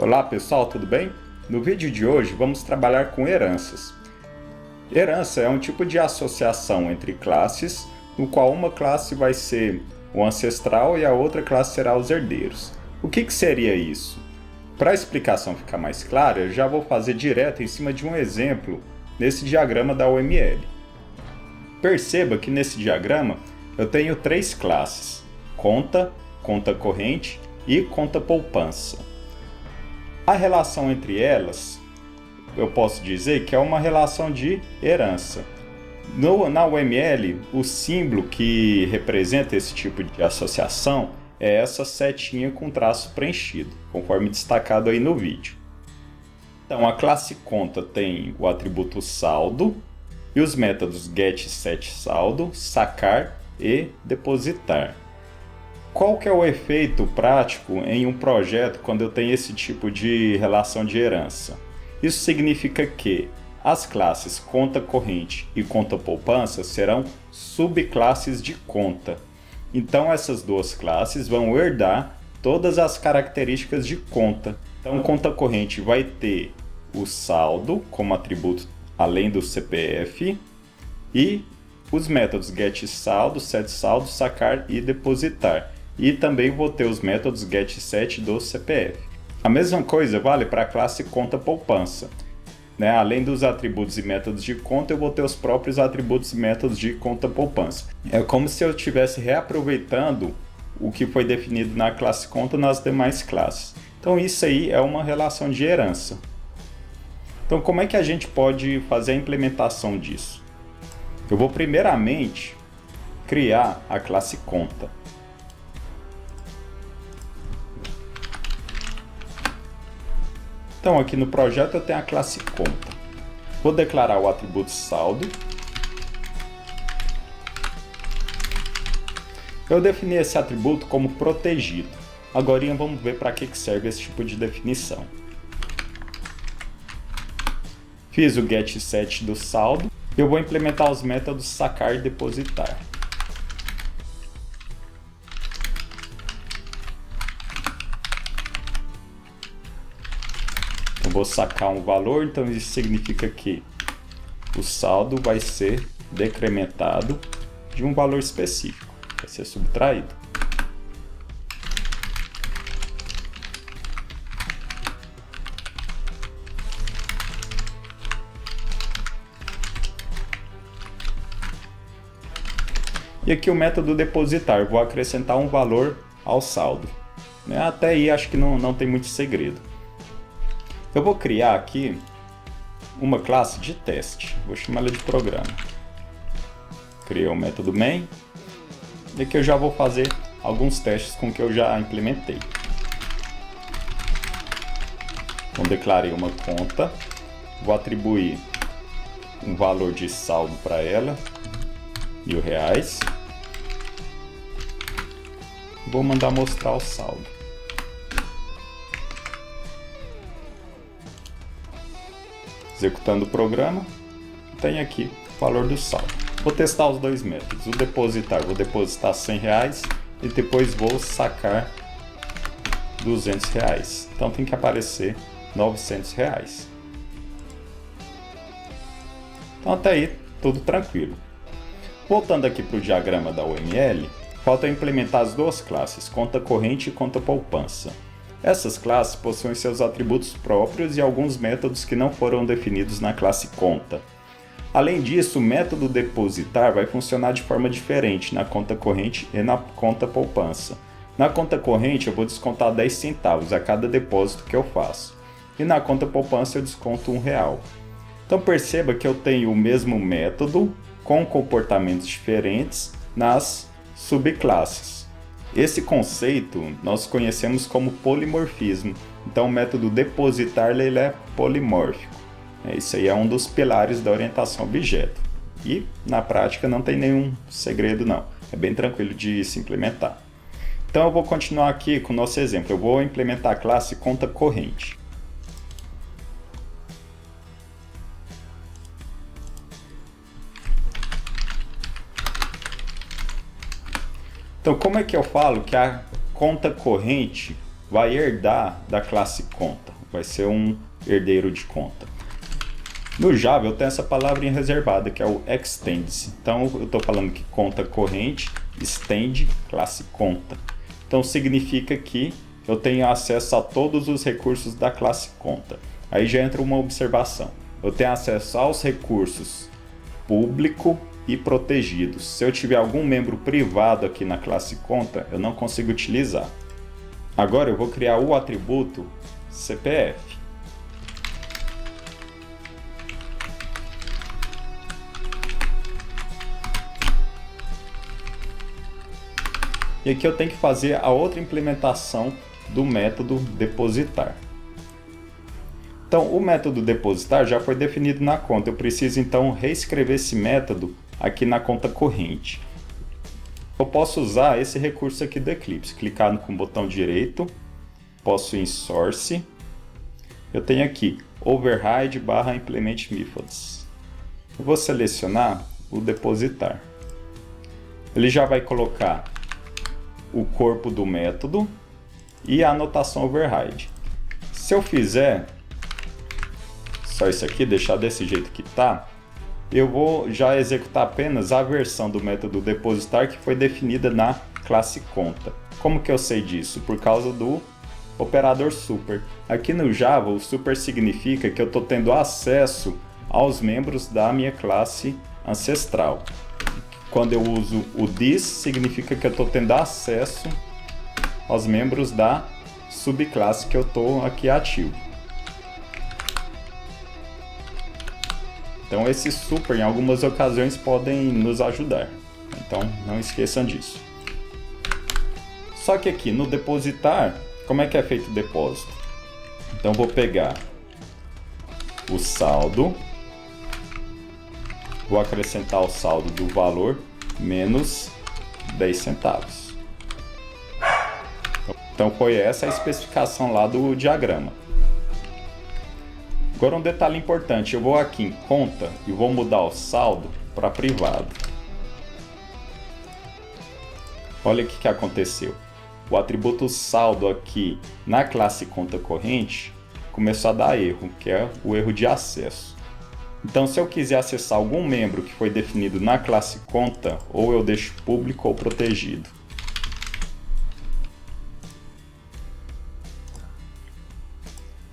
Olá pessoal, tudo bem? No vídeo de hoje vamos trabalhar com heranças. Herança é um tipo de associação entre classes, no qual uma classe vai ser o ancestral e a outra classe será os herdeiros. O que seria isso? Para a explicação ficar mais clara, eu já vou fazer direto em cima de um exemplo nesse diagrama da UML. Perceba que nesse diagrama eu tenho três classes: conta, conta corrente e conta poupança. A relação entre elas, eu posso dizer que é uma relação de herança. Na UML, o símbolo que representa esse tipo de associação é essa setinha com traço preenchido, conforme destacado aí no vídeo. Então, a classe conta tem o atributo saldo e os métodos getSetSaldo, sacar e depositar. Qual que é o efeito prático em um projeto quando eu tenho esse tipo de relação de herança? Isso significa que as classes conta corrente e conta poupança serão subclasses de conta. Então essas duas classes vão herdar todas as características de conta. Então conta corrente vai ter o saldo como atributo além do CPF e os métodos getSaldo, setSaldo, sacar e depositar. E também vou ter os métodos getSet do CPF. A mesma coisa vale para a classe conta poupança. Além dos atributos e métodos de conta, eu vou ter os próprios atributos e métodos de conta poupança. É como se eu estivesse reaproveitando o que foi definido na classe conta nas demais classes. Então isso aí é uma relação de herança. Então como é que a gente pode fazer a implementação disso? Eu vou primeiramente criar a classe conta. Então aqui no projeto eu tenho a classe conta. Vou declarar o atributo saldo. Eu defini esse atributo como protegido. Agora vamos ver para que serve esse tipo de definição. Fiz o getSet do saldo. Eu vou implementar os métodos sacar e depositar. Eu vou sacar um valor, então isso significa que o saldo vai ser decrementado de um valor específico, vai ser subtraído. E aqui o método depositar, vou acrescentar um valor ao saldo. Até aí acho que não tem muito segredo. Eu vou criar aqui uma classe de teste, vou chamar ela de programa. Criei o método main, e aqui eu já vou fazer alguns testes com o que eu já implementei. Então declarei uma conta, vou atribuir um valor de saldo para ela, R$1.000. Vou mandar mostrar o saldo. Executando o programa, tem aqui o valor do saldo. Vou testar os dois métodos. O depositar, vou depositar R$100 e depois vou sacar R$200. Então tem que aparecer R$900. Então até aí tudo tranquilo. Voltando aqui para o diagrama da UML, falta implementar as duas classes, conta corrente e conta poupança. Essas classes possuem seus atributos próprios e alguns métodos que não foram definidos na classe conta. Além disso, o método depositar vai funcionar de forma diferente na conta corrente e na conta poupança. Na conta corrente eu vou descontar 10 centavos a cada depósito que eu faço. E na conta poupança eu desconto R$1. Então perceba que eu tenho o mesmo método com comportamentos diferentes nas subclasses. Esse conceito nós conhecemos como polimorfismo. Então o método depositar ele é polimórfico. Isso aí é um dos pilares da orientação a objeto. E na prática não tem nenhum segredo não. É bem tranquilo de se implementar. Então eu vou continuar aqui com o nosso exemplo. Eu vou implementar a classe conta corrente. Então, como é que eu falo que a conta corrente vai herdar da classe conta? vai ser um herdeiro de conta. No Java eu tenho essa palavrinha reservada que é o extends. Então eu estou falando que conta corrente extend classe conta. Então significa que eu tenho acesso a todos os recursos da classe conta. Aí já entra uma observação. Eu tenho acesso aos recursos público e protegidos. Se eu tiver algum membro privado aqui na classe conta, eu não consigo utilizar. Agora eu vou criar o atributo CPF. E aqui eu tenho que fazer a outra implementação do método depositar. Então, o método depositar já foi definido na conta. Eu preciso então reescrever esse método aqui na conta corrente. Eu posso usar esse recurso aqui do Eclipse. Clicando com o botão direito, posso ir em Source. Eu tenho aqui Override / Implement Methods. Eu vou selecionar o depositar. Ele já vai colocar o corpo do método e a anotação override. Se eu fizer só isso aqui, deixar desse jeito que tá, eu vou já executar apenas a versão do método depositar que foi definida na classe conta. Como que eu sei disso? Por causa do operador super. Aqui no Java, o super significa que eu estou tendo acesso aos membros da minha classe ancestral. Quando eu uso o this, significa que eu estou tendo acesso aos membros da subclasse que eu estou aqui ativo. Então esse super em algumas ocasiões podem nos ajudar. Então não esqueçam disso. Só que aqui no depositar, como é que é feito o depósito? Então vou pegar o saldo, vou acrescentar o saldo do valor menos 10 centavos. Então foi essa a especificação lá do diagrama. Agora um detalhe importante, eu vou aqui em conta e vou mudar o saldo para privado. Olha o que aconteceu. O atributo saldo aqui na classe conta corrente começou a dar erro, que é o erro de acesso. Então se eu quiser acessar algum membro que foi definido na classe conta, ou eu deixo público ou protegido.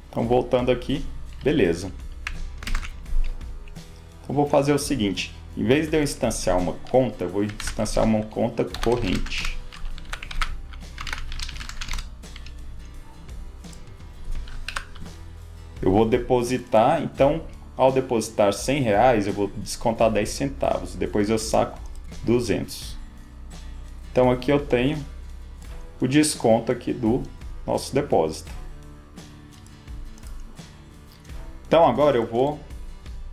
Então voltando aqui, beleza. Então vou fazer o seguinte, em vez de eu instanciar uma conta, eu vou instanciar uma conta corrente. Eu vou depositar, então ao depositar R$100 eu vou descontar 10 centavos, depois eu saco 200. Então aqui eu tenho o desconto aqui do nosso depósito. Então agora eu vou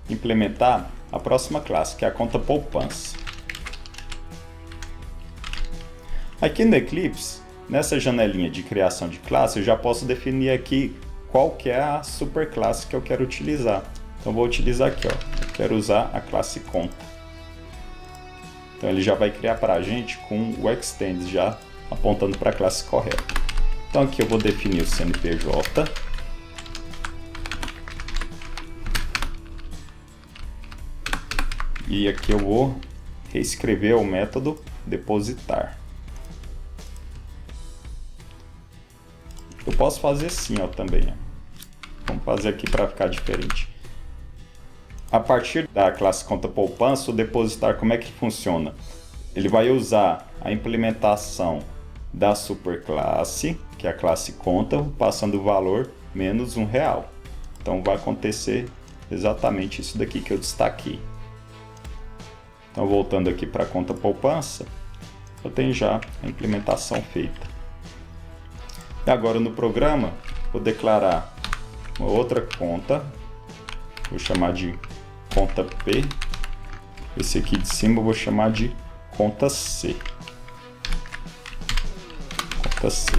implementar a próxima classe, que é a conta poupança. Aqui no Eclipse, nessa janelinha de criação de classe, eu já posso definir aqui qual que é a superclasse que eu quero utilizar. Então vou utilizar aqui, ó, eu quero usar a classe conta. Então ele já vai criar para a gente com o extends já apontando para a classe correta. Então aqui eu vou definir o CNPJ. E aqui eu vou reescrever o método depositar. Eu posso fazer assim, ó, também. Ó. Vamos fazer aqui para ficar diferente. A partir da classe conta poupança, o depositar, como é que funciona? Ele vai usar a implementação da superclasse, que é a classe conta, passando o valor menos R$1. Então vai acontecer exatamente isso daqui que eu destaquei. Então voltando aqui para a conta poupança, eu tenho já a implementação feita. E agora no programa, vou declarar uma outra conta, vou chamar de conta P, esse aqui de cima eu vou chamar de conta C. Conta C.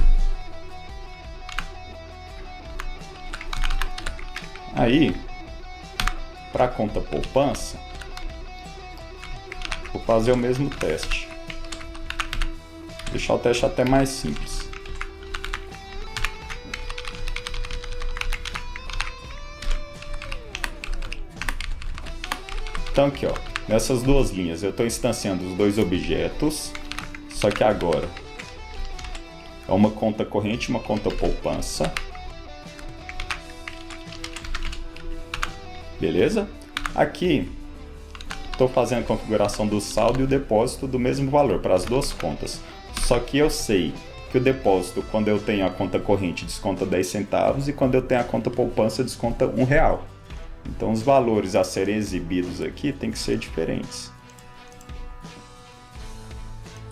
Aí, para a conta poupança, vou fazer o mesmo teste. Deixar o teste até mais simples. Então aqui, ó, nessas duas linhas eu estou instanciando os dois objetos, só que agora é uma conta corrente e uma conta poupança. Beleza? Aqui estou fazendo a configuração do saldo e o depósito do mesmo valor para as duas contas. Só que eu sei que o depósito, quando eu tenho a conta corrente, desconta 10 centavos e quando eu tenho a conta poupança, desconta R$1. Então os valores a serem exibidos aqui tem que ser diferentes.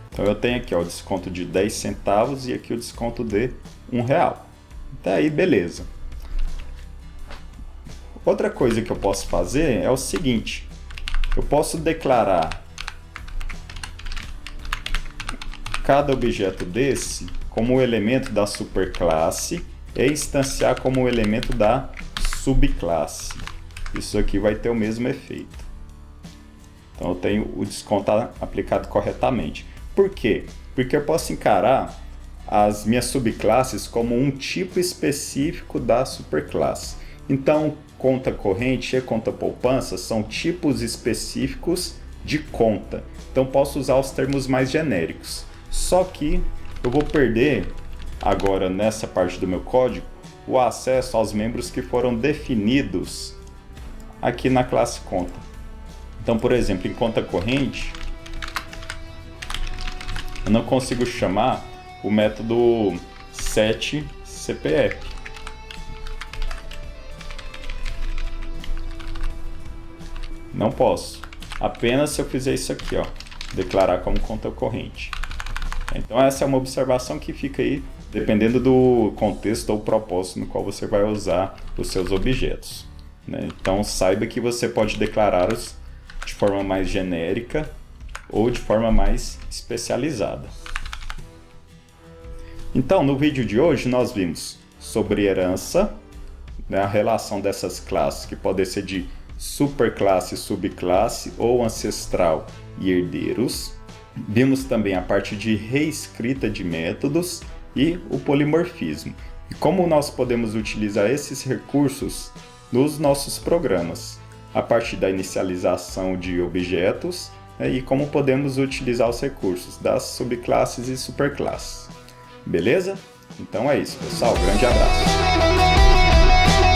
Então eu tenho aqui ó, o desconto de 10 centavos e aqui o desconto de R$1. Até aí beleza. Outra coisa que eu posso fazer é o seguinte, eu posso declarar cada objeto desse como elemento da superclasse e instanciar como elemento da subclasse. Isso aqui vai ter o mesmo efeito. Então eu tenho o desconto aplicado corretamente. Por quê? Porque eu posso encarar as minhas subclasses como um tipo específico da superclasse. Então, conta corrente e conta poupança são tipos específicos de conta. Então, posso usar os termos mais genéricos. Só que eu vou perder, agora nessa parte do meu código, o acesso aos membros que foram definidos aqui na classe conta. Então, por exemplo, em conta corrente, eu não consigo chamar o método setCPF. Não posso. Apenas se eu fizer isso aqui, ó, declarar como conta corrente. Então essa é uma observação que fica aí, dependendo do contexto ou propósito no qual você vai usar os seus objetos, né? Então saiba que você pode declará-los de forma mais genérica ou de forma mais especializada. Então no vídeo de hoje nós vimos sobre herança, né, a relação dessas classes que podem ser de superclasse, subclasse ou ancestral e herdeiros. Vimos também a parte de reescrita de métodos e o polimorfismo. E como nós podemos utilizar esses recursos nos nossos programas. A parte da inicialização de objetos, né, e como podemos utilizar os recursos das subclasses e superclasses. Beleza? Então é isso, pessoal. Grande abraço!